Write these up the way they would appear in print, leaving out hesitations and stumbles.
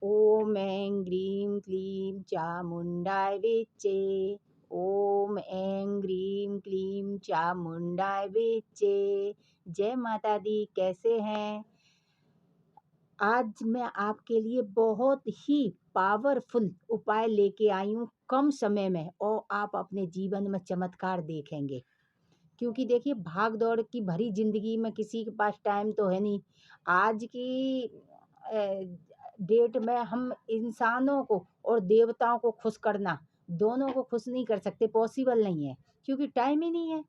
ओम ऐं ग्रीं क्लीं चामुण्डाय विच्चे। ओम ऐं ग्रीं क्लीं चामुण्डाय विच्चे। जय माता दी। कैसे हैं? आज मैं आपके लिए बहुत ही पावरफुल उपाय लेके आई हूँ कम समय में, और आप अपने जीवन में चमत्कार देखेंगे। क्योंकि देखिए, भाग दौड़ की भरी जिंदगी में किसी के पास टाइम तो है नहीं। आज की डेट में हम इंसानों को और देवताओं को खुश करना, दोनों को खुश नहीं कर सकते, पॉसिबल नहीं है, क्योंकि टाइम ही नहीं है।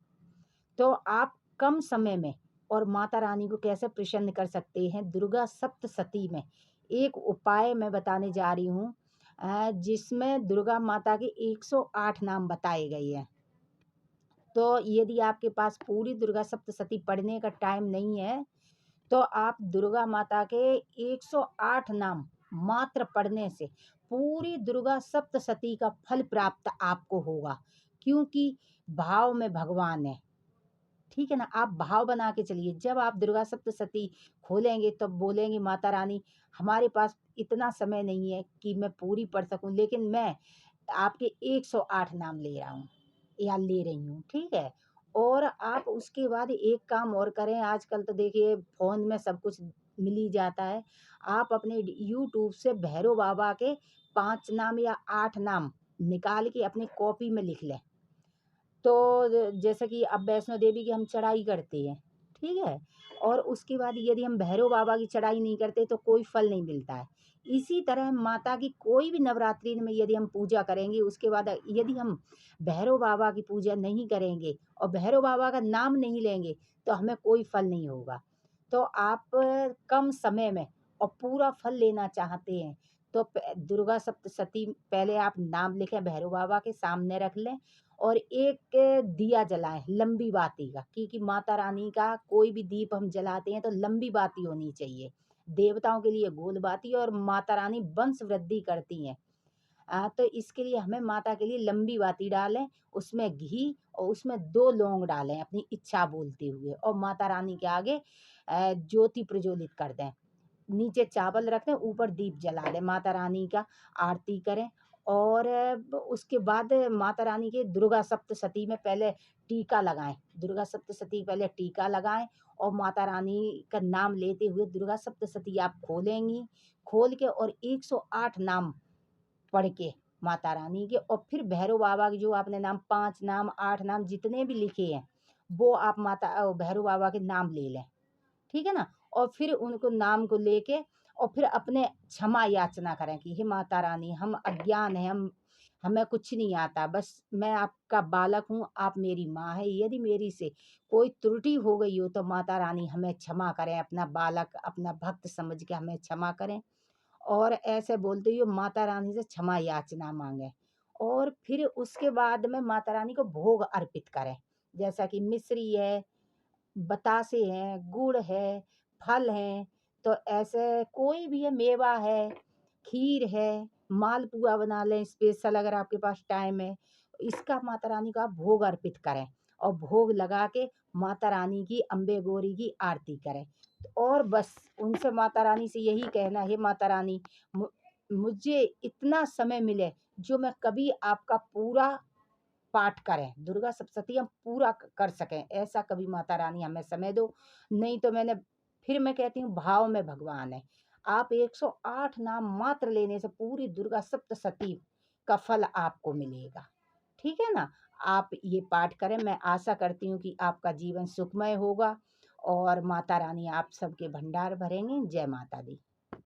तो आप कम समय में और माता रानी को कैसे प्रसन्न कर सकते हैं, दुर्गा सप्तशती में एक उपाय मैं बताने जा रही हूँ, जिसमें दुर्गा माता के 108 नाम बताए गए हैं। तो यदि आपके पास पूरी दुर्गा सप्तशती पढ़ने का टाइम नहीं है, तो आप दुर्गा माता के 108 नाम मात्र पढ़ने से पूरी दुर्गा सप्तशती का फल प्राप्त आपको होगा। क्योंकि भाव में भगवान है। ठीक है ना? आप भाव बना के चलिए। जब आप दुर्गा सप्तशती खोलेंगे तब बोलेंगे, माता रानी, हमारे पास इतना समय नहीं है कि मैं पूरी पढ़ सकूं, लेकिन मैं आपके 108 नाम ले रहा हूँ या ले रही हूँ। ठीक है? और आप उसके बाद एक काम और करें। आजकल तो देखिए फ़ोन में सब कुछ मिल ही जाता है। आप अपने यूट्यूब से भैरव बाबा के 5 नाम या 8 नाम निकाल के अपनी कॉपी में लिख लें। तो जैसे कि अब वैष्णो देवी की हम चढ़ाई करते हैं, ठीक है? और उसके बाद यदि हम भैरव बाबा की चढ़ाई नहीं करते तो कोई फल नहीं मिलता है। इसी तरह माता की कोई भी नवरात्रि में यदि हम पूजा करेंगे, उसके बाद यदि हम भैरव बाबा की पूजा नहीं करेंगे और भैरव बाबा का नाम नहीं लेंगे, तो हमें कोई फल नहीं होगा। तो आप कम समय में और पूरा फल लेना चाहते हैं, तो दुर्गा सप्तशती पहले आप नाम लिखें, भैरव बाबा के सामने रख लें और एक दिया जलाएं लंबी बाती का, क्योंकि माता रानी का कोई भी दीप हम जलाते हैं तो लंबी बाती होनी चाहिए। देवताओं के लिए गोल बाती, और माता रानी वंश वृद्धि करती हैं। तो इसके लिए हमें माता के लिए लंबी बाती डालें, उसमें घी और उसमें 2 लौंग डालें अपनी इच्छा बोलते हुए, और माता रानी के आगे ज्योति प्रज्वलित कर दें। नीचे चावल रख दें, ऊपर दीप जला दें, माता रानी का आरती करें। और उसके बाद माता रानी के दुर्गा सप्तशती में पहले टीका लगाएँ। दुर्गा सप्तशती पहले टीका लगाएँ और माता रानी का नाम लेते हुए दुर्गा सप्तशती आप खोलेंगी। खोल के और 108 नाम पढ़ के माता रानी के, और फिर भैरव बाबा के जो आपने नाम 5 नाम 8 नाम जितने भी लिखे हैं, वो आप भैरव बाबा के नाम ले लें। ठीक है ना? और फिर उनको नाम को लेके और फिर अपने क्षमा याचना करें कि हे माता रानी, हम अज्ञान हैं, हमें कुछ नहीं आता, बस मैं आपका बालक हूँ, आप मेरी माँ है। यदि मेरी से कोई त्रुटि हो गई हो तो माता रानी हमें क्षमा करें, अपना बालक, अपना भक्त समझ के हमें क्षमा करें। और ऐसे बोलते हुए माता रानी से क्षमा याचना मांगे, और फिर उसके बाद में माता रानी को भोग अर्पित करें। जैसा कि मिश्री है, बतासे हैं, गुड़ है, फल हैं, तो ऐसे कोई भी है, मेवा है, खीर है, मालपुआ बना लें स्पेशल अगर आपके पास टाइम है। इसका माता रानी को आप भोग अर्पित करें और भोग लगा के माता रानी की, अम्बे गौरी की आरती करें। और बस उनसे माता रानी से यही कहना, हे माता रानी, मुझे इतना समय मिले जो मैं कभी आपका पूरा पाठ करें, दुर्गा सप्तशती हम पूरा कर सकें, ऐसा कभी माता रानी हमें समय दो। नहीं तो फिर मैं कहती हूँ, भाव में भगवान है। आप 108 नाम मात्र लेने से पूरी दुर्गा सप्तशती का फल आपको मिलेगा। ठीक है ना? आप ये पाठ करें। मैं आशा करती हूँ कि आपका जीवन सुखमय होगा और माता रानी आप सबके भंडार भरेंगी। जय माता दी।